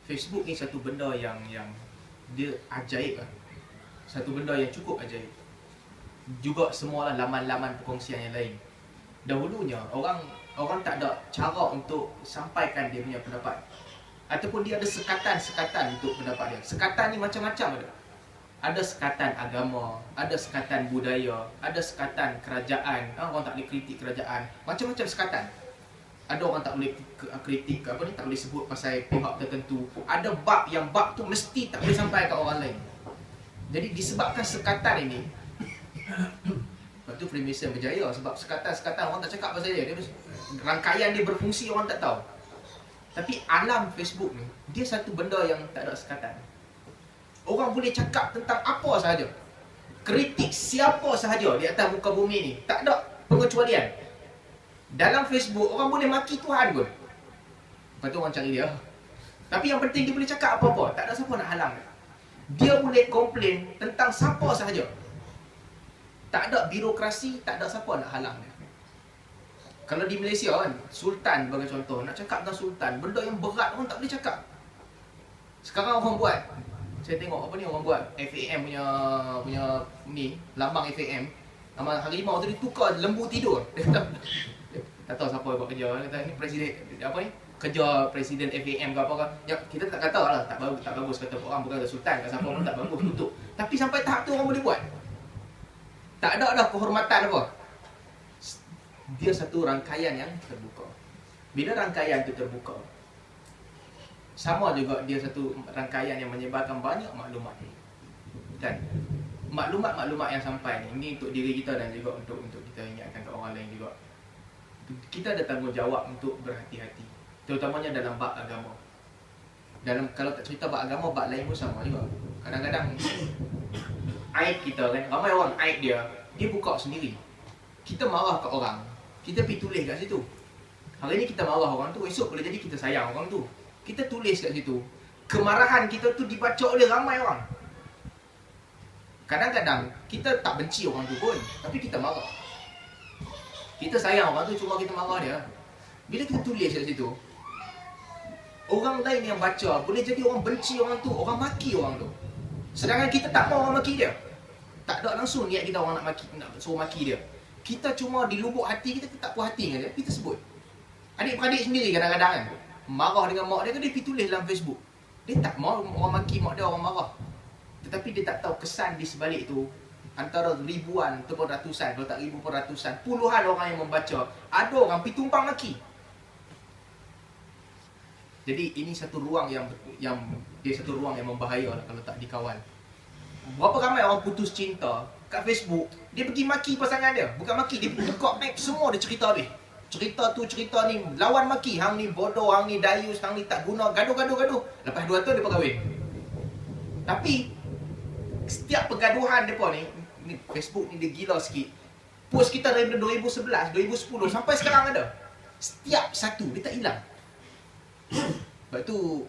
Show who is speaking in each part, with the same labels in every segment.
Speaker 1: Facebook ni satu benda yang dia ajaib lah. Satu benda yang cukup ajaib. Juga semualah laman-laman perkongsian yang lain. Dahulunya orang tak ada cara untuk sampaikan dia punya pendapat, ataupun dia ada sekatan-sekatan untuk pendapat dia. Sekatan ni macam-macam ada. Ada sekatan agama, ada sekatan budaya, ada sekatan kerajaan. Orang tak boleh kritik kerajaan. Macam-macam sekatan. Ada orang tak boleh kritik tak boleh sebut pasal pihak tertentu. Ada bab yang bab tu mesti tak boleh sampai kat orang lain. Jadi disebabkan sekatan ini, lepas tu Freemason berjaya sebab sekatan-sekatan orang tak cakap pasal dia. Rangkaian dia berfungsi orang tak tahu. Tapi alam Facebook ni, dia satu benda yang tak ada sekatan. Orang boleh cakap tentang apa sahaja, kritik siapa sahaja di atas muka bumi ni, tak ada pengecualian. Dalam Facebook orang boleh maki Tuhan pun. Lepas tu orang cari dia. Tapi yang penting dia boleh cakap apa-apa, tak ada siapa nak halang dia. Dia boleh komplain tentang siapa sahaja. Tak ada birokrasi, tak ada siapa nak halang dia. Kalau di Malaysia kan, Sultan bagi contoh, nak cakap tentang Sultan, benda yang berat orang tak boleh cakap. Sekarang orang buat, saya tengok apa ni, orang buat FAM punya ni, lambang FAM. Nama harimau tu ditukar lembu tidur. Dia kata, tak tahu siapa buat kerja, dia kata ni presiden apa ni? Kerja presiden FAM ke apa ke. Ya, kita tak kata lah, tak bagus kata orang bukan Sultan kat siapa pun tak bagus tutup. Tapi sampai tahap tu orang boleh buat. Tak ada kehormatan apa. Dia satu rangkaian yang terbuka. Bila rangkaian itu terbuka, sama juga dia satu rangkaian yang menyebarkan banyak maklumat. Dan maklumat-maklumat yang sampai ni, ini untuk diri kita dan juga untuk kita ingatkan ke orang lain juga. Kita ada tanggungjawab untuk berhati-hati, terutamanya dalam bab agama. Kalau tak cerita bab agama, bab lain pun sama juga. Kadang-kadang aib kita kan, ramai orang aib dia buka sendiri. Kita marah kat orang, kita pergi tulis kat situ. Hari ni kita marah orang tu, esok boleh jadi kita sayang orang tu. Kita tulis kat situ. Kemarahan kita tu dibaca oleh ramai orang. Kadang-kadang kita tak benci orang tu pun, tapi kita marah. Kita sayang orang tu, cuma kita marah dia. Bila kita tulis kat situ, orang lain yang baca, boleh jadi orang benci orang tu, orang maki orang tu. Sedangkan kita tak mahu orang maki dia. Tak ada langsung niat kita orang nak suruh maki dia. Kita cuma di lubuk hati kita tak puas hati dengan dia, kita sebut. Adik-beradik sendiri kadang-kadang kan, marah dengan mak dia, dia pergi tulis dalam Facebook. Dia tak mahu orang maki mak dia, orang marah. Tetapi dia tak tahu kesan di sebalik tu. Antara ribuan ataupun ratusan, kalau tak ribu pun ratusan, puluhan orang yang membaca, ada orang pergi tumpang maki. Jadi ini satu ruang yang dia satu ruang yang membahaya lah kalau tak dikawal. Berapa ramai orang putus cinta kat Facebook, dia pergi maki pasangan dia. Bukan maki, dia buka map semua, dia cerita habis. Cerita tu, cerita ni, lawan maki. Hang ni bodoh, hang ni dayus, hang ni tak guna, gaduh. Lepas 2 tahun dia berkahwin. Tapi setiap pergaduhan depa ni Facebook ni dia gila sikit. Post kita dari 2011, 2010 sampai sekarang ada. Setiap satu dia tak hilang. Sebab tu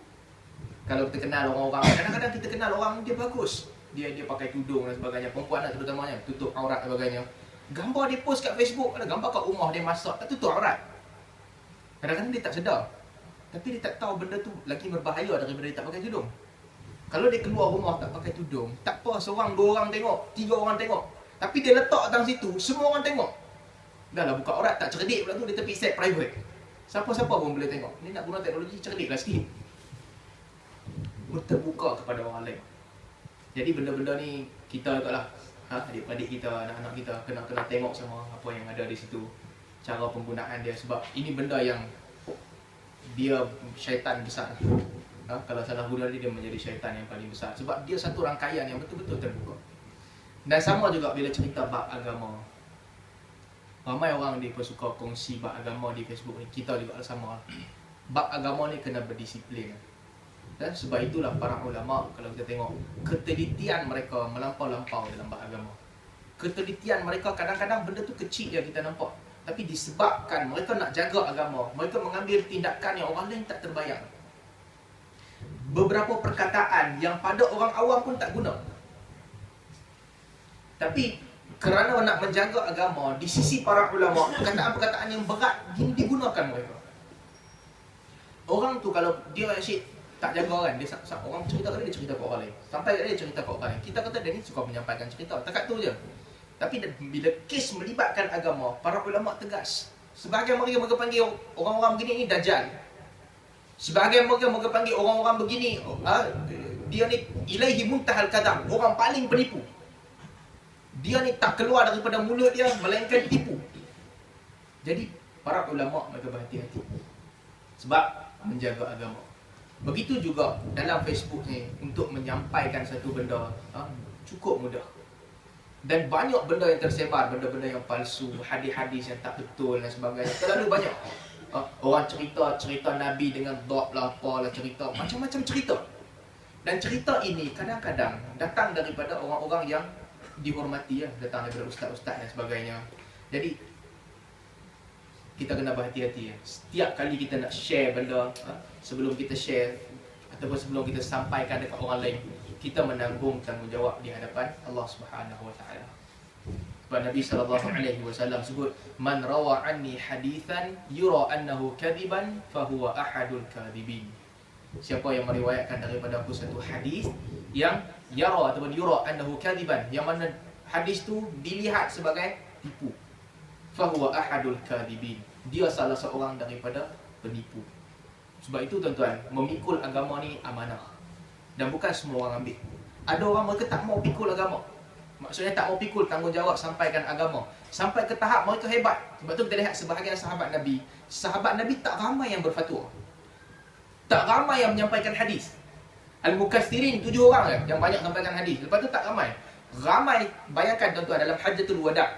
Speaker 1: kalau kita kenal orang-orang, kadang-kadang kita kenal orang dia bagus. Dia pakai tudung dan sebagainya, perempuan lah terutamanya, tutup aurat dan sebagainya. Gambar dia post kat Facebook, ada gambar kat rumah dia masak, tak tutup aurat. Kadang-kadang dia tak sedar. Tapi dia tak tahu benda tu lagi berbahaya daripada dia tak pakai tudung. Kalau dia keluar rumah tak pakai tudung, tak apa, seorang, 2 orang tengok, 3 orang tengok. Tapi dia letak dalam situ, semua orang tengok. Dah lah buka aurat, tak cerdik pula tu, dia tepi set private. Siapa-siapa pun boleh tengok. Ni nak guna teknologi, cerdiklah sikit. Terbuka kepada orang lain. Jadi benda-benda ni kita juga lah, adik-adik kita, anak-anak kita kena tengok sama apa yang ada di situ, cara penggunaan dia. Sebab ini benda yang dia syaitan besar. Kalau salah guna dia menjadi syaitan yang paling besar. Sebab dia satu rangkaian yang betul-betul terbuka. Dan sama juga bila cerita bab agama. Ramai orang dia pun suka kongsi bab agama di Facebook ni. Kita juga sama. Bab agama ni kena berdisiplin. Dan sebab itulah para ulama, kalau kita tengok, ketelitian mereka melampau-lampau dalam bab agama. Ketelitian mereka kadang-kadang benda tu kecil je kita nampak. Tapi disebabkan mereka nak jaga agama, mereka mengambil tindakan yang orang lain tak terbayang. Beberapa perkataan yang pada orang awam pun tak guna. Tapi kerana nak menjaga agama, di sisi para ulama, perkataan-perkataan yang berat digunakan mereka. Orang tu kalau dia asyik tak jaga orang. Dia orang cerita kat dia cerita kat orang lain. Sampai kat dia cerita kat orang lain. Kita kata dia ni suka menyampaikan cerita. Takat tu je. Tapi bila kes melibatkan agama, para ulama tegas. Sebahagian mereka panggil orang-orang begini ni dajjal. Sebahagian mereka panggil orang-orang begini, dia ni ilaihi muntahal kadhab, orang paling penipu. Dia ni tak keluar daripada mulut dia melainkan tipu. Jadi para ulama mereka berhati-hati sebab menjaga agama. Begitu juga dalam Facebook ni, untuk menyampaikan satu benda cukup mudah. Dan banyak benda yang tersebar, benda-benda yang palsu, hadis-hadis yang tak betul dan sebagainya. Terlalu banyak. Orang cerita Nabi dengan dot lah, apalah cerita, macam-macam cerita. Dan cerita ini kadang-kadang datang daripada orang-orang yang dihormati, datang daripada ustaz-ustaz dan sebagainya. Jadi kita kena berhati-hati. Setiap kali kita nak share benda, sebelum kita share ataupun sebelum kita sampaikan dekat orang lain, kita menanggung tanggungjawab di hadapan Allah Subhanahu Wa Taala. Sebab Nabi SAW sebut, man rawa anni hadithan yura annahu kadiban fahuwa ahadul kadibin. Siapa yang meriwayatkan daripada aku satu hadis yang yara ataupun yura annahu kadiban, yang mana hadis tu dilihat sebagai tipu, fahuwa ahadul kadibin, dia salah seorang daripada penipu. Sebab itu tuan-tuan, memikul agama ni amanah. Dan bukan semua orang ambil. Ada orang mereka tak mau pikul agama. Maksudnya tak mau pikul tanggungjawab sampaikan agama. Sampai ke tahap mereka hebat. Sebab tu kita lihat sebahagian sahabat Nabi. Sahabat Nabi tak ramai yang berfatwa. Tak ramai yang menyampaikan hadis. Al-Mukassirin 7 orang yang banyak sampaikan hadis. Lepas tu tak ramai. Ramai, bayangkan tuan-tuan, dalam Hajjatul Wada',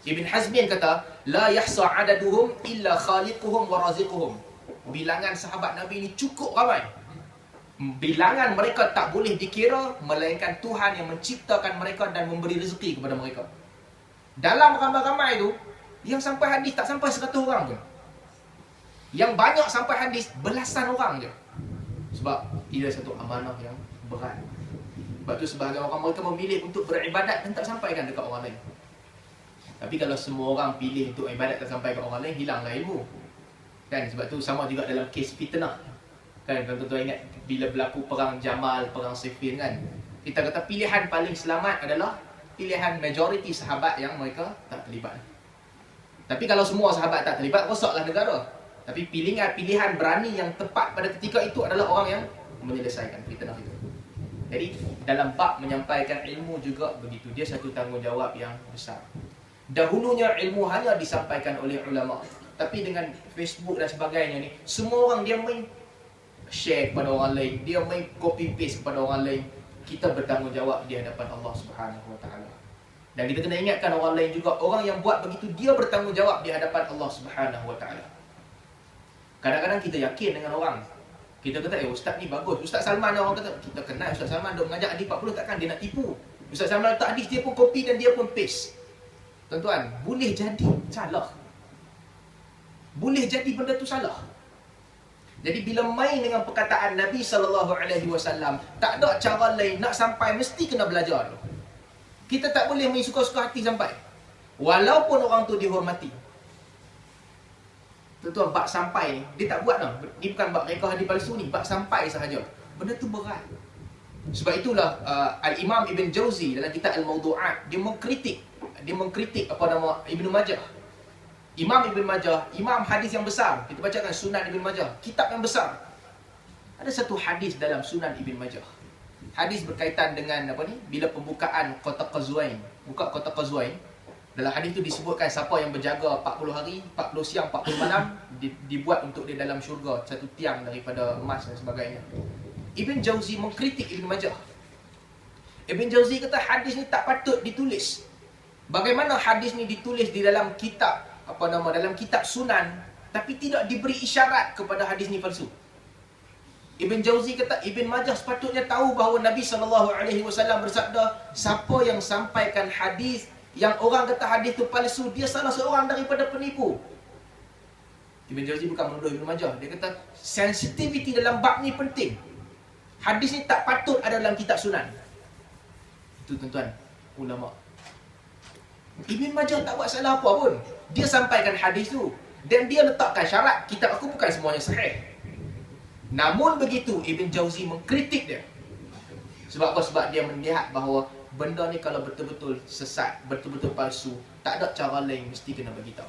Speaker 1: Ibn Hazmin kata, la yahsa adaduhum illa khaliquhum wa raziquhum. Bilangan sahabat Nabi ni cukup ramai. Bilangan mereka tak boleh dikira melainkan Tuhan yang menciptakan mereka dan memberi rezeki kepada mereka. Dalam ramai-ramai tu, yang sampai hadis tak sampai 100 orang pun. Yang banyak sampai hadis belasan orang je. Sebab ia satu amanah yang berat. Sebab tu sebahagian orang mereka memilih untuk beribadat dan tak sampaikan dekat orang lain. Tapi kalau semua orang pilih untuk ibadat tak sampai ke orang lain, hilanglah ilmu. Kan? Sebab tu sama juga dalam kes fitnah. Kan, tuan-tuan ingat bila berlaku perang Jamal, perang Siffin kan, kita kata pilihan paling selamat adalah pilihan majoriti sahabat yang mereka tak terlibat. Tapi kalau semua sahabat tak terlibat, rosaklah negara. Tapi pilihan berani yang tepat pada ketika itu adalah orang yang menyelesaikan fitnah itu. Jadi dalam bab menyampaikan ilmu juga begitu, dia satu tanggungjawab yang besar. Dahulunya ilmu hanya disampaikan oleh ulama, tapi dengan Facebook dan sebagainya ni, semua orang dia main share kepada orang lain, dia main copy paste kepada orang lain. Kita bertanggungjawab di hadapan Allah Subhanahu Wa Taala. Dan kita kena ingatkan orang lain juga, orang yang buat begitu dia bertanggungjawab di hadapan Allah Subhanahu Wa Taala. Kadang-kadang kita yakin dengan orang. Kita kata, ustaz ni bagus. Ustaz Salman, orang kata, kita kenal Ustaz Salman duk mengajar hadis 40, takkan dia nak tipu. Ustaz Salman letak hadis, dia pun copy dan dia pun paste. Tuan-tuan, boleh jadi salah. Boleh jadi benda tu salah. Jadi bila main dengan perkataan Nabi SAW, tak ada cara lain nak sampai, mesti kena belajar dulu. Kita tak boleh main suka-suka hati sampai. Walaupun orang tu dihormati. Tuan-tuan, bab sampai ni, dia tak buat tau. Ni bukan bab reka hadis palsu ni, bab sampai sahaja. Benda tu berat. Sebab itulah Al-Imam Ibn Jauzi dalam kitab Al-Mawdu'at, dia mengkritik apa nama Ibn Majah. Imam Ibn Majah, imam hadis yang besar. Kita bacakan Sunan Ibn Majah, kitab yang besar. Ada satu hadis dalam Sunan Ibn Majah. Hadis berkaitan dengan apa ni? Bila pembukaan Kota Qazwain. Buka Kota Qazwain. Dalam hadis itu disebutkan siapa yang berjaga 40 hari, 40 siang, 40 malam, dibuat untuk dia dalam syurga satu tiang daripada emas dan sebagainya. Ibn Jauzi mengkritik Ibn Majah. Ibn Jauzi kata hadis ni tak patut ditulis. Bagaimana hadis ni ditulis di dalam kitab dalam kitab Sunan, tapi tidak diberi isyarat kepada hadis ni palsu. Ibn Jauzi kata Ibn Majah sepatutnya tahu bahawa Nabi SAW bersabda, siapa yang sampaikan hadis yang orang kata hadis tu palsu, dia salah seorang daripada penipu. Ibn Jauzi bukan menuduh Ibn Majah. Dia kata sensitiviti dalam bab ni penting. Hadis ni tak patut ada dalam kitab Sunan. Itu tuan-tuan, ulama. Ibn Majah tak buat salah apa pun. Dia sampaikan hadis tu dan dia letakkan syarat, kitab aku bukan semuanya sahih. Namun begitu, Ibn Jauzi mengkritik dia. Sebab apa? Sebab dia melihat bahawa benda ni kalau betul-betul sesat, betul-betul palsu, tak ada cara lain, mesti kena bagi tahu.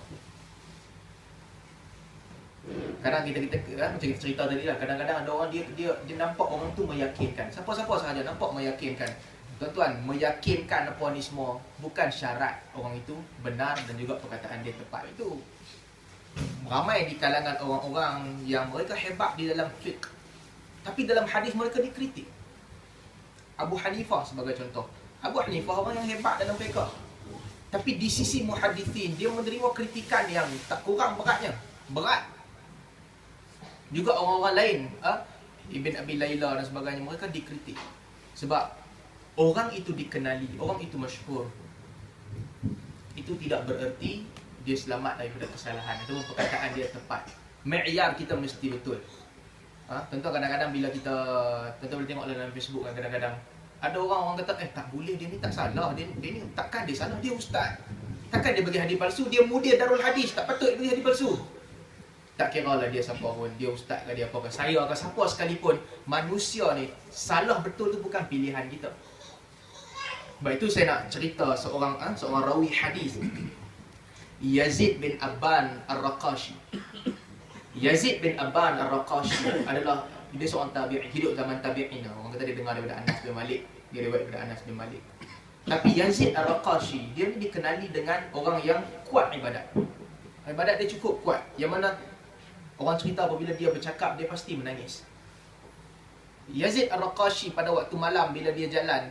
Speaker 1: Kadang kita macam kita cerita tadi lah, kadang-kadang ada orang dia nampak orang tu meyakinkan. Siapa-siapa sahaja nampak meyakinkan. Tuan-tuan, meyakinkan apa ni semua bukan syarat orang itu benar dan juga perkataan dia tepat. Itu ramai di kalangan orang-orang yang mereka hebat di dalam fiqh, tapi dalam hadis mereka dikritik. Abu Hanifah sebagai contoh. Abu Hanifah orang yang hebat dalam fiqh, tapi di sisi muhadithin dia menerima kritikan yang tak kurang beratnya. Berat. Juga orang-orang lain, Ibn Abi Layla dan sebagainya, mereka dikritik. Sebab orang itu dikenali, orang itu masyhur. Itu tidak bererti dia selamat daripada kesalahan. Itu perkataan dia tepat. Mi'yar kita mesti betul. Tentu kadang-kadang bila kita, tentu boleh tengok dalam Facebook kan, kadang-kadang ada orang kata, tak boleh, dia ni tak salah, dia ni takkan dia salah, dia ustaz. Takkan dia bagi hadis palsu, dia mudir Darul Hadis, tak patut dia bagi hadis palsu. Tak kira lah dia siapa pun, dia ustaz ke dia apa ke, saya ke siapa sekalipun, manusia ni salah betul tu bukan pilihan kita. Sebab itu saya nak cerita seorang rawi hadis, Yazid bin Abban Ar-Raqashi. Yazid bin Abban Ar-Raqashi adalah dia seorang tabi'in, hidup zaman tabi'in. Orang kata dia dengar daripada Anas bin Malik, dia riwayat daripada Anas bin Malik. Tapi Yazid Ar-Raqashi, dia ni dikenali dengan orang yang kuat ibadat. Ibadat dia cukup kuat, yang mana orang cerita apabila dia bercakap, dia pasti menangis. Yazid Ar-Raqashi pada waktu malam bila dia jalan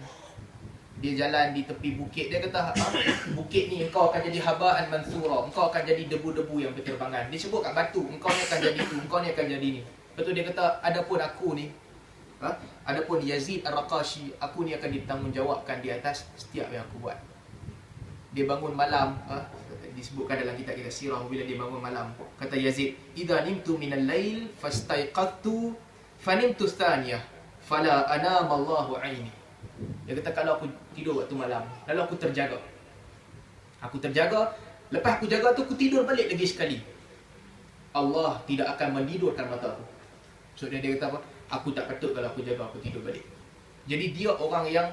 Speaker 1: di tepi bukit, dia kata, bukit ni engkau akan jadi haba'an mansura, engkau akan jadi debu-debu yang berterbangan. Dia sebut kat batu, engkau ni akan jadi tu, engkau ni akan jadi ni. Betul dia kata, adapun aku ni, adapun Yazid Ar-Raqashi, aku ni akan ditanggungjawabkan di atas setiap yang aku buat. Dia bangun malam, disebutkan dalam kitab-kitab sirah, bila dia bangun malam, kata Yazid, idza nimtu minal lail fastaiqadtu fanimtu thaniyah fala anama Allahu aini. Dia kata, kalau aku tidur waktu malam, lalu aku terjaga, lepas aku jaga tu aku tidur balik lagi sekali, Allah tidak akan menidurkan mata aku. So dia kata apa? Aku tak patut kalau aku jaga, aku tidur balik. Jadi dia orang yang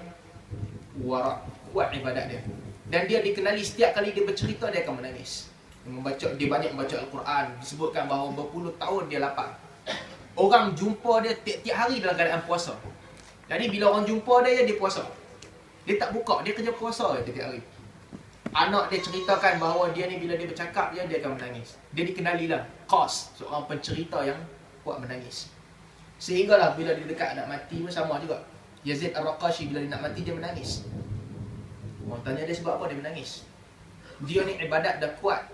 Speaker 1: warak, kuat ibadat dia. Dan dia dikenali setiap kali dia bercerita, dia akan menangis. Dia banyak membaca Al-Quran. Disebutkan bahawa berpuluh tahun dia lapar. Orang jumpa dia tiap-tiap hari dalam keadaan puasa. Jadi bila orang jumpa dia puasa. Dia tak buka, dia kerja puasa tiap-tiap hari. Anak dia ceritakan bahawa dia ni bila dia bercakap, dia akan menangis. Dia dikenali lah Qas, seorang pencerita yang kuat menangis. Sehinggalah bila dia dekat nak mati pun sama juga. Yazid Ar-Raqashi bila dia nak mati, dia menangis. Orang tanya dia sebab apa dia menangis. Dia ni ibadat dah kuat.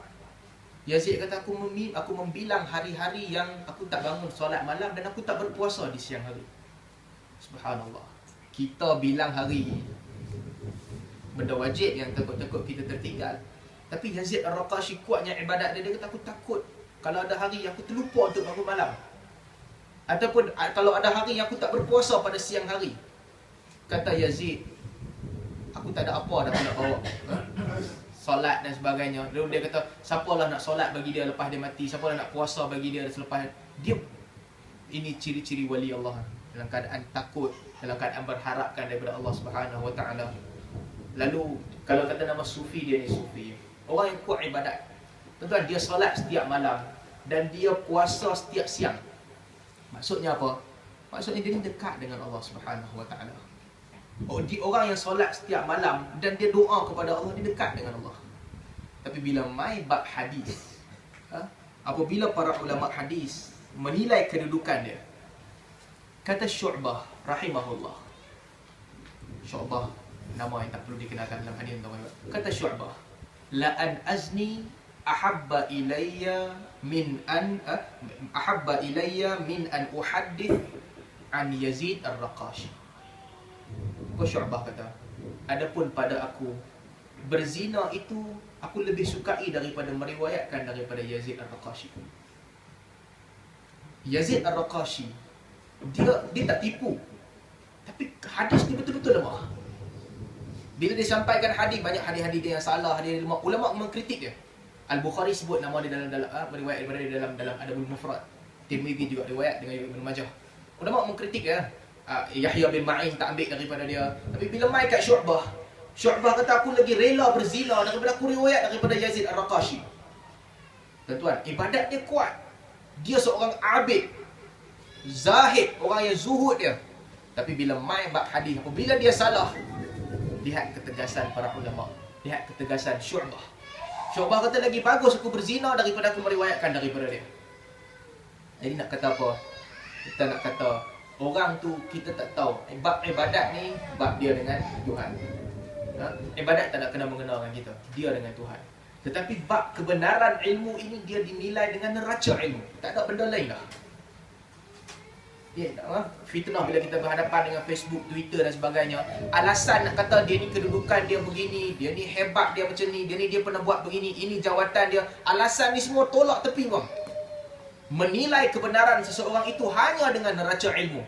Speaker 1: Yazid kata, aku membilang hari-hari yang aku tak bangun solat malam dan aku tak berpuasa di siang hari. Subhanallah. Kita bilang hari, benda wajib yang takut-takut kita tertinggal. Tapi Yazid Ar-Raqashi kuatnya ibadat dia. Dia kata, aku takut kalau ada hari aku terlupa untuk bangun malam, ataupun kalau ada hari yang aku tak berpuasa pada siang hari. Kata Yazid, aku tak ada apa dah nak bawa solat dan sebagainya. Lalu dia kata, siapalah nak solat bagi dia lepas dia mati, siapalah nak puasa bagi dia selepas dia. Ini ciri-ciri wali Allah, dalam keadaan takut, dalam keadaan berharapkan daripada Allah Subhanahu Wa Taala. Lalu kalau kata nama sufi, dia ni sufi, orang yang kuat ibadat. Tuan-tuan, dia solat setiap malam dan dia puasa setiap siang. Maksudnya apa? Maksudnya dia ni dekat dengan Allah Subhanahu Wa Taala. Orang yang solat setiap malam dan dia doa kepada Allah, dia dekat dengan Allah. Tapi bila mai bab hadis, apabila para ulama hadis menilai kedudukan dia, kata Syu'bah rahimahullah, Syu'bah nama yang tak perlu dikenalkan dalam hadis, kata Syu'bah, la an azni ahabba ilayya min an uhaddith an Yazid Ar-Raqashi. Syu'bah kata, adapun pada aku, berzina itu aku lebih sukai daripada meriwayatkan daripada Yazid Ar-Raqashi. Yazid Ar-Raqashi, dia tak tipu, tapi hadis dia betul-betul lemah. Bila dia sampaikan hadis, banyak hadis-hadis dia yang salah, hadis lemah. Ulama mengkritik dia. Al-Bukhari sebut nama dia dalam riwayat daripada dia dalam Adabul Mufrad. Tirmidzi juga riwayat dengan Ibnu Majah. Ulama mengkritik Yahya bin Ma'in tak ambil daripada dia. Tapi bila mai kat Syu'bah kata aku lagi rela berzina daripada aku riwayat daripada Yazid Ar-Raqashi. Tuan-tuan, ibadat dia kuat. Dia seorang abid, zahid, orang yang zuhud dia. Tapi bila mai bab hadis, apabila dia salah, lihat ketegasan para ulama, lihat ketegasan Syu'bah. Syu'bah kata lagi bagus aku berzina daripada aku meriwayatkan daripada dia. Jadi nak kata apa? Kita nak kata orang tu kita tak tahu. Bab ibadat ni bab dia dengan Tuhan. Ibadat tak nak kena mengenal dengan kita. Dia dengan Tuhan. Tetapi bab kebenaran ilmu ini dia dinilai dengan neraca ilmu. Tak ada benda lain dah. Fitnah bila kita berhadapan dengan Facebook, Twitter dan sebagainya. Alasan nak kata dia ni kedudukan dia begini, dia ni hebat dia macam ni, dia pernah buat begini, ini jawatan dia. Alasan ni semua tolak tepi bang. Menilai kebenaran seseorang itu hanya dengan neraca ilmu.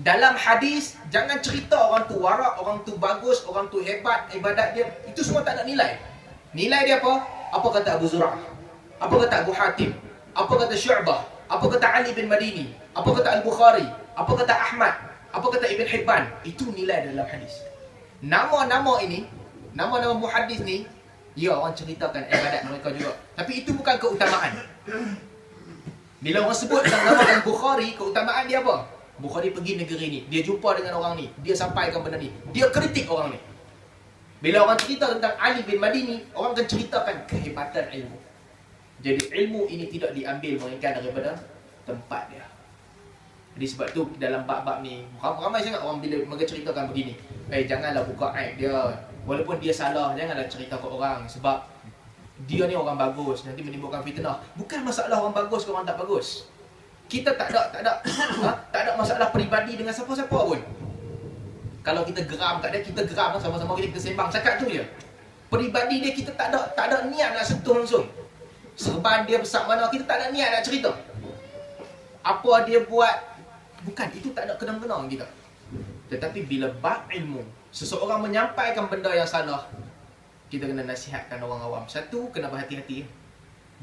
Speaker 1: Dalam hadis, jangan cerita orang tu warak, orang tu bagus, orang tu hebat, ibadat dia. Itu semua tak nak nilai. Nilai dia apa? Apa kata Abu Zur'ah? Apa kata Abu Hatim? Apa kata Syu'bah? Apa kata Ali bin Madini? Apa kata Al-Bukhari? Apa kata Ahmad? Apa kata Ibn Hibban? Itu nilai dalam hadis. Nama-nama ini, nama-nama muhaddis ni, ya orang ceritakan ibadat mereka juga. Tapi itu bukan keutamaan. Bila orang sebut tentang nama Al-Bukhari, keutamaan dia apa? Bukhari pergi negeri ni, dia jumpa dengan orang ni, dia sampaikan benda ni, dia kritik orang ni. Bila orang cerita tentang Ali bin Madini, orang akan ceritakan kehebatan ilmu. Jadi ilmu ini tidak diambil melainkan daripada tempat dia. Jadi sebab tu dalam bab-bab ni ramai sangat orang bila mereka ceritakan begini, janganlah buka aib dia. Walaupun dia salah, janganlah cerita ke orang sebab dia ni orang bagus, nanti menimbulkan fitnah. Bukan masalah orang bagus ke orang tak bagus. Kita tak ada masalah peribadi dengan siapa-siapa pun. Kalau kita geram kat dia, kita geram sama-sama kita sembang, cakap tu je. Peribadi dia kita tak ada niat nak sentuh langsung. Serban dia besar mana, kita tak ada niat nak cerita. Apa dia buat, bukan, itu tak ada kena-mengena kita. Tetapi bila bab ilmu, seseorang menyampaikan benda yang salah, kita kena nasihatkan orang awam. Satu, kena berhati-hati.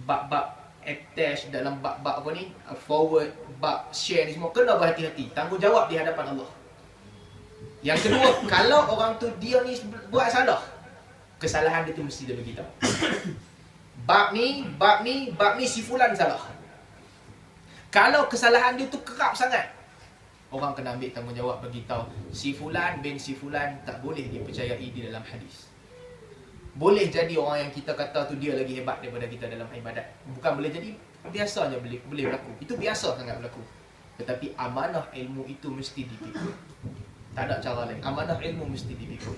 Speaker 1: Bab-bab attach dalam bab-bab apa ni, forward, bab share ni semua, kena berhati-hati. Tanggungjawab di hadapan Allah. Yang kedua, kalau orang tu dia ni buat salah, kesalahan dia tu mesti dia beritahu. Bab ni si fulan salah. Kalau kesalahan dia tu kerap sangat, orang kena ambil tanggungjawab beritahu si fulan bin si fulan tak boleh dipercayai di dalam hadis. Boleh jadi orang yang kita kata tu dia lagi hebat daripada kita dalam ibadat. Bukan boleh jadi, biasanya boleh berlaku. Itu biasa sangat berlaku. Tetapi amanah ilmu itu mesti dipikul. Tak ada cara lain. Amanah ilmu mesti dipikul.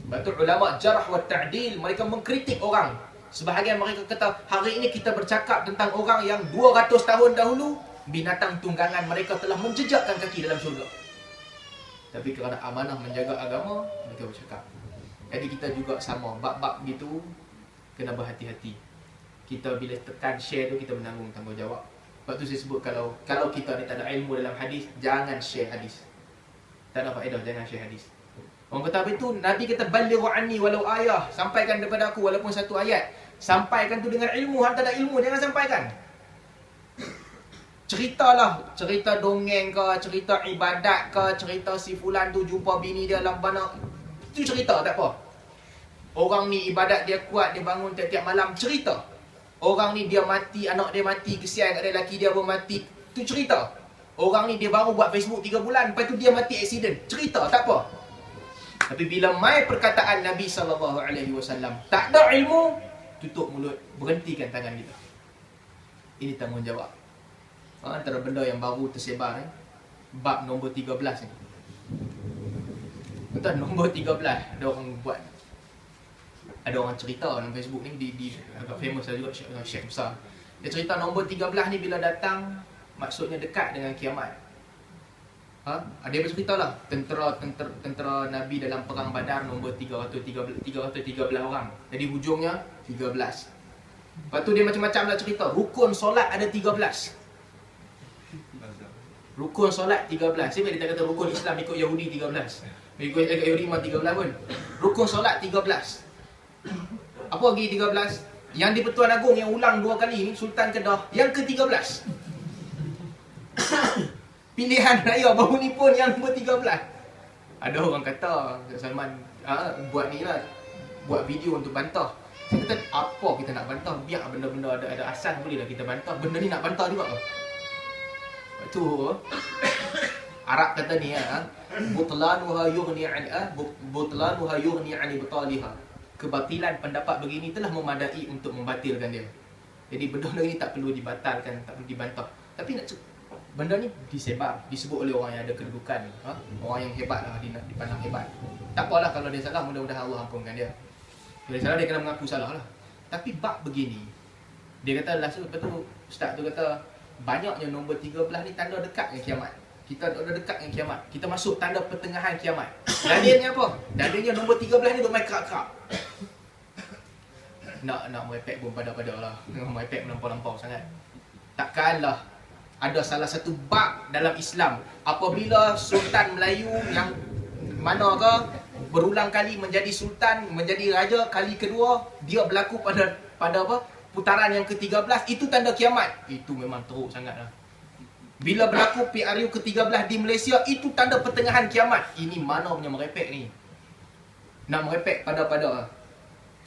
Speaker 1: Sebab tu ulama jarh wa ta'dil, mereka mengkritik orang. Sebahagian mereka kata, hari ini kita bercakap tentang orang yang 200 tahun dahulu, binatang tunggangan mereka telah menjejakkan kaki dalam syurga. Tapi kerana amanah menjaga agama, mereka bercakap. Jadi kita juga sama, bab-bab gitu kena berhati-hati. Kita bila tekan share tu, kita menanggung tanggungjawab. Sebab tu saya sebut, kalau kita ni tak ada ilmu dalam hadis, jangan share hadis. Tak ada faedah, jangan share hadis. Orang kata apa itu? Nabi kata balighu anni walau ayah, sampaikan daripada aku walaupun satu ayat. Sampaikan tu dengan ilmu, hang tak ada ilmu jangan sampaikan. Ceritalah, cerita dongeng ke, cerita ibadat ke, cerita si fulan tu jumpa bini dia dalam mana. Itu cerita, tak apa. Orang ni ibadat dia kuat, dia bangun tiap-tiap malam, cerita. Orang ni dia mati, anak dia mati, kesian kat dia, lelaki dia pun mati. Itu cerita. Orang ni dia baru buat Facebook 3 bulan, lepas tu dia mati aksiden. Cerita, tak apa. Tapi bila mai perkataan Nabi SAW, tak ada ilmu, tutup mulut, berhentikan tangan kita. Ini tanggungjawab. Antara benda yang baru tersebar ni, bab nombor 13 ni. Tuan, nombor 13 ada orang buat, ada orang cerita dalam Facebook ni, di agak famous lah juga, Syekh besar. Dia cerita nombor 13 ni bila datang, maksudnya dekat dengan kiamat. Dia bercerita lah, tentera Nabi dalam perang Badar nombor 313 orang. Jadi hujungnya 13. Lepas tu dia macam-macam lah cerita. Rukun solat ada 13. Rukun solat 13. Siapa dia kata rukun Islam ikut Yahudi 13? Ikut Yahudi memang 13 pun. Rukun solat 13. Apa lagi 13? Yang di Pertuan Agong yang ulang 2 kali ni, Sultan Kedah, yang ke-13. Pilihan raya baru ni pun yang nombor 13. Ada orang kata Salman buat ni lah, buat video untuk bantah. Saya kata apa kita nak bantah, biar benda-benda ada asas bolehlah kita bantah. Benda ni nak bantah juga ke? Lepas tu Arab kata ni butlanuha yughni an ibtaliha. Kebatilan pendapat begini telah memadai untuk membatilkan dia. Jadi benda ni tak perlu dibatalkan, tak perlu dibantah. Tapi benda ni disebar, disebut oleh orang yang ada kedudukan, orang yang hebat lah, dipandang hebat. Tak apalah kalau dia salah, mudah-mudahan Allah ampunkan dia. Kalau dia salah, dia kena mengaku salah lah. Tapi bab begini, dia kata lepas tu ustaz tu kata banyaknya nombor 13 ni tanda dekat dengan kiamat. Kita dah dekat dengan kiamat. Kita masuk tanda pertengahan kiamat. Dalilnya apa? Dalilnya nombor 13 ni duk main kerak-kerak. Nak merepek pun pada-pada lah. Merepek melampau-lampau sangat. Takkanlah ada salah satu bab dalam Islam apabila Sultan Melayu yang mana ke berulang kali menjadi sultan, menjadi raja kali kedua, dia berlaku pada apa? Putaran yang ke-13, itu tanda kiamat. Itu memang teruk sangatlah. Bila berlaku PRU ke-13 di Malaysia, itu tanda pertengahan kiamat. Ini mana punya merepek ni? Nak merepek pada-pada.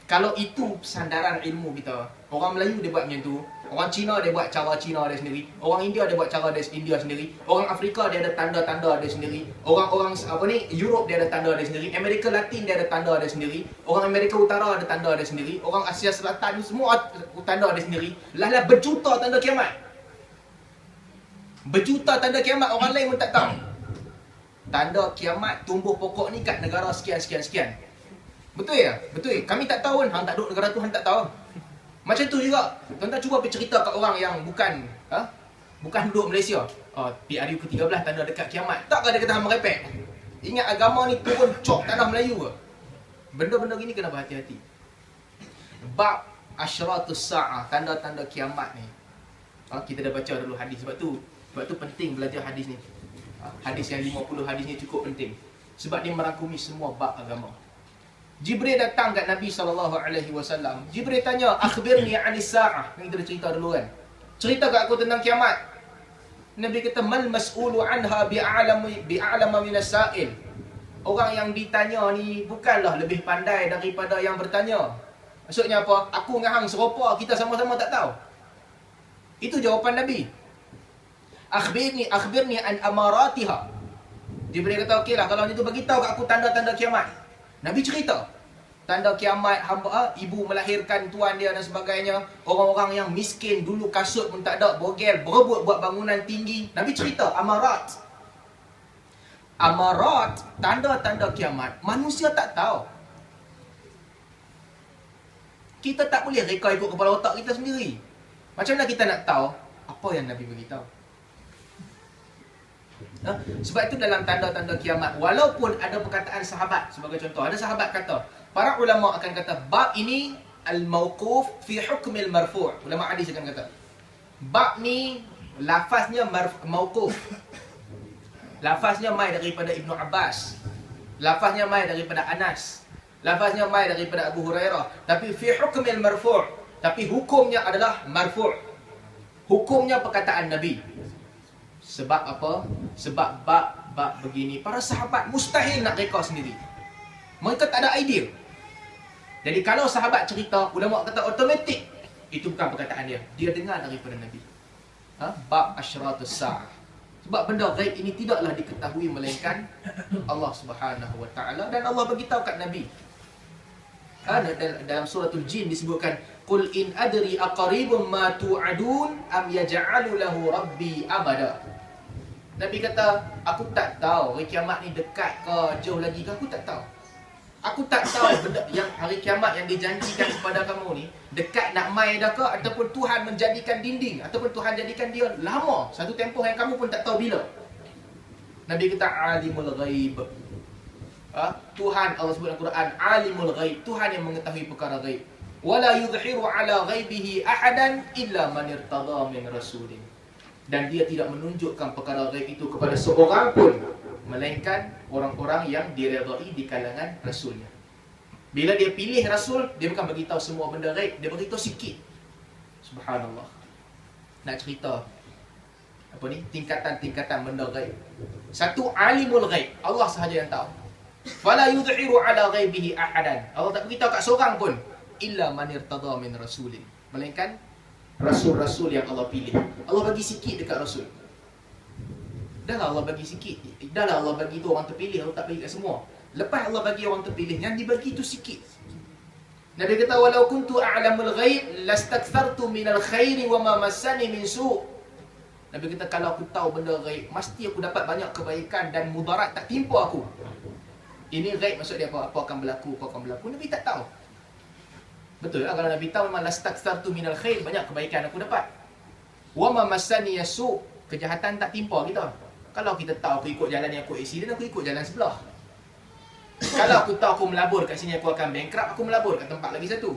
Speaker 1: Kalau itu sandaran ilmu kita, orang Melayu dia buat macam tu, orang Cina dia buat cara Cina dia sendiri, orang India dia buat cara dia India sendiri, orang Afrika dia ada tanda-tanda dia sendiri, orang Europe dia ada tanda dia sendiri, Amerika Latin dia ada tanda dia sendiri, orang Amerika Utara ada tanda dia sendiri, orang Asia Selatan semua tanda dia sendiri. Lah berjuta tanda kiamat. Berjuta tanda kiamat, orang lain pun tak tahu. Tanda kiamat tumbuh pokok ni kat negara sekian. Betul ya? Betul. Kami tak tahu kan. Hang tak duduk negara tu, hang tak tahu. Macam tu juga. Tuan-tuan cuba pergi cerita kat orang yang bukan duduk Malaysia. PRU ke-13 tanda dekat kiamat. Takkah dia kata hang merepek? Ingat agama ni turun cok tanah Melayu ke? Benda-benda gini kena berhati-hati. Bab asyratus sa'ah, tanda-tanda kiamat ni. Kita dah baca dulu hadis. Sebab tu penting belajar hadis ni. Hadis yang 50 hadis ni cukup penting. Sebab dia merangkumi semua bab agama. Jibril datang kat Nabi SAW. Jibril tanya, akhbirni anis sa'ah. Kita dah cerita dulu kan. Cerita kat aku tentang kiamat. Nabi kata, mal mas'ulu anha bi'a'lama minas sa'il. Orang yang ditanya ni bukanlah lebih pandai daripada yang bertanya. Maksudnya apa? Aku dengan hang serupa, kita sama-sama tak tahu. Itu jawapan Nabi. Akhbirni an amaratiha. Jibril kata, okeylah, kalau itu bagi tahu kat aku tanda-tanda kiamat. Nabi cerita tanda kiamat, hamba ibu melahirkan tuan dia dan sebagainya. Orang-orang yang miskin dulu kasut pun tak ada, bogel, berebut buat bangunan tinggi. Nabi cerita amarat. Amarat, tanda-tanda kiamat, manusia tak tahu. Kita tak boleh reka ikut kepala otak kita sendiri. Macam mana kita nak tahu apa yang Nabi beritahu? Sebab itu dalam tanda-tanda kiamat, walaupun ada perkataan sahabat, sebagai contoh, ada sahabat kata, para ulama akan kata bab ini al-mauquf fi hukmil marfu'. Ulama hadis akan kata bab ni lafaznya mauquf. Lafaznya mai daripada Ibnu Abbas, lafaznya mai daripada Anas, lafaznya mai daripada Abu Hurairah, tapi fi hukmil marfu', tapi hukumnya adalah marfu'. Hukumnya perkataan Nabi. Sebab apa? Sebab bab begini para sahabat mustahil nak reka sendiri. Mereka tak ada idea. Jadi kalau sahabat cerita, ulama kata automatik itu bukan perkataan dia. Dia dengar daripada Nabi. Bab asyratus sa'ah. Sebab benda gaib ini tidaklah diketahui melainkan Allah Subhanahu wa taala, dan Allah beritahu kat Nabi. Dalam suratul Jin disebutkan, qul in adri aqaribun ma tu'adun am yaj'alu lahu rabbi abada. Nabi kata, aku tak tahu hari kiamat ni dekat ke jauh lagi ke, aku tak tahu. Aku tak tahu benda yang hari kiamat yang dijanjikan kepada kamu ni dekat nak mai dah ke, ataupun Tuhan menjadikan dinding, ataupun Tuhan jadikan dia lama, satu tempoh yang kamu pun tak tahu bila. Nabi kata alimul ghaib. Tuhan, Allah sebut dalam Quran, alimul ghaib, Tuhan yang mengetahui perkara ghaib. Wala yudhiru ala ghaibihi ahadan illa man irtada min rasulin. Dan dia tidak menunjukkan perkara ghaib itu kepada seorang pun, melainkan orang-orang yang diredai di kalangan rasulnya. Bila dia pilih rasul, dia bukan beritahu semua benda ghaib, dia beritahu sikit. Subhanallah. Nak cerita, tingkatan-tingkatan benda ghaib. Satu, alimul ghaib, Allah sahaja yang tahu. Fala yudhiru ala ghaibihi ahadan, Allah tak beritahu kat seorang pun, illa man irtada min rasulin, melainkan rasul-rasul yang Allah pilih. Allah bagi sikit dekat rasul. Dah lah Allah bagi sikit, dah lah Allah bagi tu orang terpilih, Allah tak bagi kat semua. Lepas Allah bagi orang terpilih, yang dibagi tu sikit. Nabi kata, walau kuntu a'lamul ghaib lastakthartu minal khairi wa ma massani min su'. Nabi kata, kalau aku tahu benda ghaib, mesti aku dapat banyak kebaikan dan mudarat tak timpa aku. Ini ghaib maksud dia apa? Apa akan berlaku, apa akan berlaku, Nabi tak tahu. Betul lah, kalau Nabi tahu memang lastakthartu minal khair, banyak kebaikan aku dapat. Wa ma massani su', kejahatan tak timpa kita. Kalau kita tahu aku ikut jalan yang aku accident, aku ikut jalan sebelah. Kalau aku tahu aku melabur kat sini aku akan bankrupt, aku melabur kat tempat lagi satu.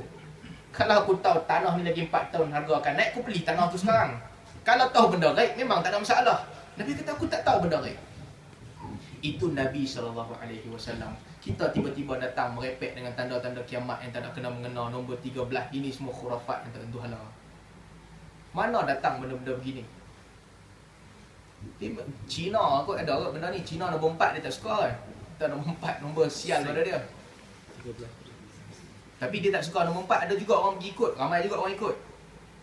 Speaker 1: Kalau aku tahu tanah ni lagi 4 tahun harga akan naik, aku beli tanah tu sekarang. Kalau tahu benda gaib, memang tak ada masalah. Nabi kata aku tak tahu benda gaib. Itu Nabi SAW. Kita tiba-tiba datang merepek dengan tanda-tanda kiamat yang tak nak kena mengena, nombor 13, ini semua khurafat yang tak tentu halal. Mana datang benda-benda begini? Cina kot ada kot benda ni. Cina nombor 4 dia tak suka kan. Nombor 4, nombor sial pada dia.
Speaker 2: 13.
Speaker 1: Tapi dia tak suka nombor 4, ada juga orang pergi ikut, ramai juga orang ikut.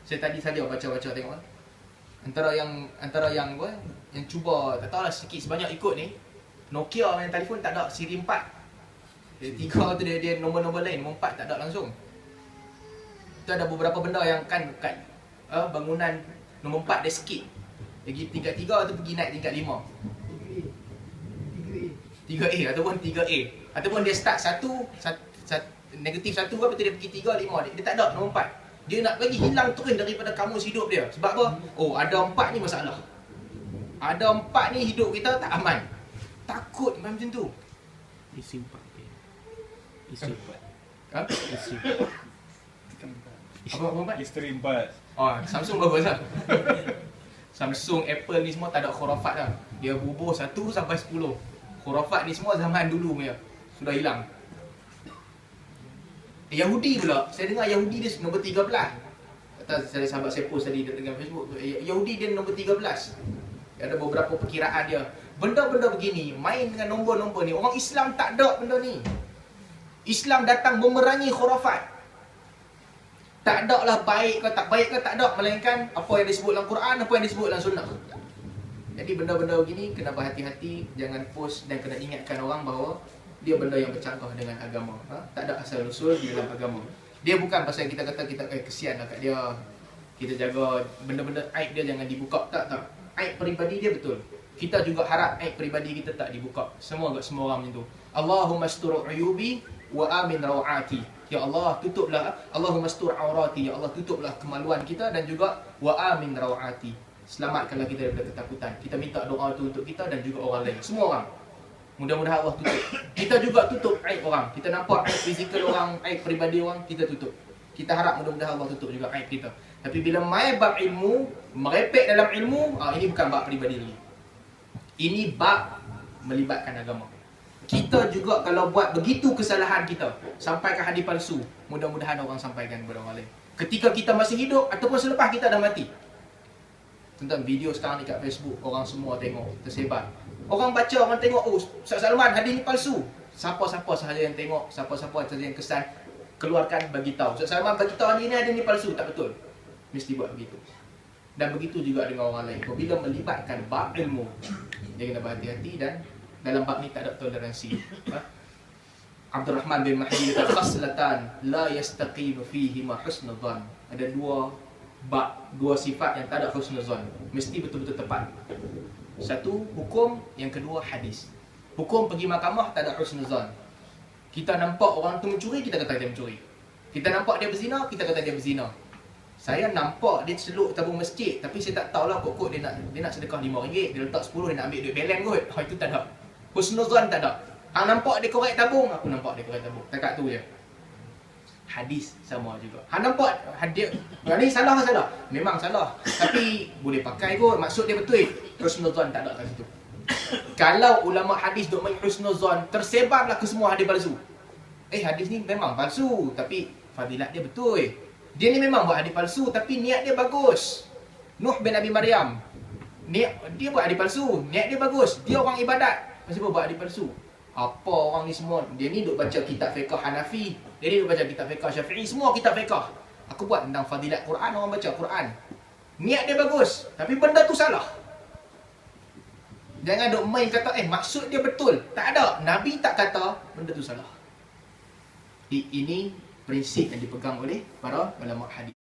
Speaker 1: Saya tadi saja baca-baca tengok. Antara yang apa, yang cuba tak tahulah sikit sebanyak ikut ni, Nokia yang telefon tak ada siri 4. Dia 3 tu dia nombor-nombor lain, nombor 4 tak ada langsung. Tu ada beberapa benda yang kan kat bangunan nombor 4 dia sikit. Lagi tingkat 3 tu pergi naik tingkat 5. 3A ataupun 3A. Ataupun dia start negatif 1 lepas tu dia pergi 3, 5. Dia tak ada nombor 4. Dia nak bagi hilang terus daripada kamus hidup dia. Sebab apa? Oh, ada 4 ni masalah. Ada 4 ni hidup kita tak aman. Takut macam tu.
Speaker 2: Isi 4. Isi 4.
Speaker 1: Ha?
Speaker 2: Isi 4.
Speaker 1: Apa?
Speaker 3: Isteri 4.
Speaker 1: Oh, Samsung bagus lah. Samsung, Apple ni semua tak ada khurafat lah. Dia bubuh 1 sampai 10. Khurafat ni semua zaman dulu punya. Sudah hilang. Yahudi pula. Saya dengar Yahudi dia nombor 13. Kata sahabat saya post tadi dengan Facebook. Yahudi dia nombor 13. Ada beberapa perkiraan dia. Benda-benda begini, main dengan nombor-nombor ni. Orang Islam tak ada benda ni. Islam datang memerangi khurafat. Tak ada lah baik ke tak baik ke tak ada. Melainkan apa yang disebut dalam Quran, apa yang disebut dalam sunnah. Jadi benda-benda begini kena berhati-hati. Jangan post dan kena ingatkan orang bahawa dia benda yang bercanggah dengan agama. Tak ada asal-usul di dalam agama. Dia bukan pasal kita kata kita kesian lah kat dia. Kita jaga benda-benda aib dia jangan dibuka. Tak. Aib peribadi dia betul. Kita juga harap aib peribadi kita tak dibuka. Semua orang macam tu. Allahumma astur uyubi wa amin rawati. Ya Allah, tutuplah. Allahumma astur aurati. Ya Allah, tutuplah kemaluan kita dan juga wa amin rawati. Selamatkanlah kita daripada ketakutan. Kita minta doa tu untuk kita dan juga orang lain. Semua orang. Mudah-mudahan Allah tutup. Kita juga tutup aib orang. Kita nampak aib fizikal orang, aib peribadi orang, kita tutup. Kita harap mudah-mudahan Allah tutup juga aib kita. Tapi bila mai bab ilmu, merepek dalam ilmu, ini bukan bab peribadi lagi. Ini bab melibatkan agama. Kita juga kalau buat begitu kesalahan kita, sampaikan hadis palsu, mudah-mudahan orang sampaikan kepada orang lain. Ketika kita masih hidup ataupun selepas kita dah mati. Tentang video sekarang ni kat Facebook, orang semua tengok, tersebar. Orang baca, orang tengok, oh Ustaz Salman hadis ni palsu. Siapa-siapa sahaja yang tengok, siapa-siapa sahaja yang kesan, keluarkan bagi tahu. Ustaz Salman bagi tahu hadis ni palsu, tak betul. Mesti buat begitu. Dan begitu juga dengan orang lain. Bila melibatkan bab ilmu, dia kena berhati-hati dan dalam bab ni tak ada toleransi. Abdul Rahman bin Mahdi kata khaslatan la yastaqimu fihi ma husnudzan. Ada dua sifat yang tak ada husnuzan. Mesti betul-betul tepat. Satu hukum, yang kedua hadis. Hukum pergi mahkamah tak ada husnuzan. Kita nampak orang tu mencuri, kita kata dia mencuri. Kita nampak dia berzina, kita kata dia berzina. Saya nampak dia celuk tabung masjid, tapi saya tak tahulah kok dia nak sedekah RM5, dia letak 10, dia nak ambil duit belen kot. Itu tak ada. Husnuzan tak ada. Hang nampak dia korek tabung, aku nampak dia korek tabung. Takat tu je. Hadis sama juga. Hang nampak hadis ni salah ke salah? Memang salah. Tapi boleh pakai kot, maksud dia betul. Husnuzan tak ada kat situ. Kalau ulama hadis duk main husnuzan, tersebarlah ke semua hadis palsu. Hadis ni memang palsu, tapi fadilat dia betul. Dia ni memang buat hadis palsu, tapi niat dia bagus. Nuh bin Abi Maryam. dia buat hadis palsu. Niat dia bagus. Dia orang ibadat. Pasal apa buat hadis palsu? Apa orang ni semua? Dia ni duk baca kitab fiqh Hanafi. Dia ni duk baca kitab fiqh Syafi'i. Semua kitab fiqh. Aku buat tentang fadilat Quran. Orang baca Quran. Niat dia bagus. Tapi benda tu salah. Jangan duk main kata, maksud dia betul. Tak ada. Nabi tak kata, benda tu salah. Ini prinsip yang dipegang oleh para ulama hadis.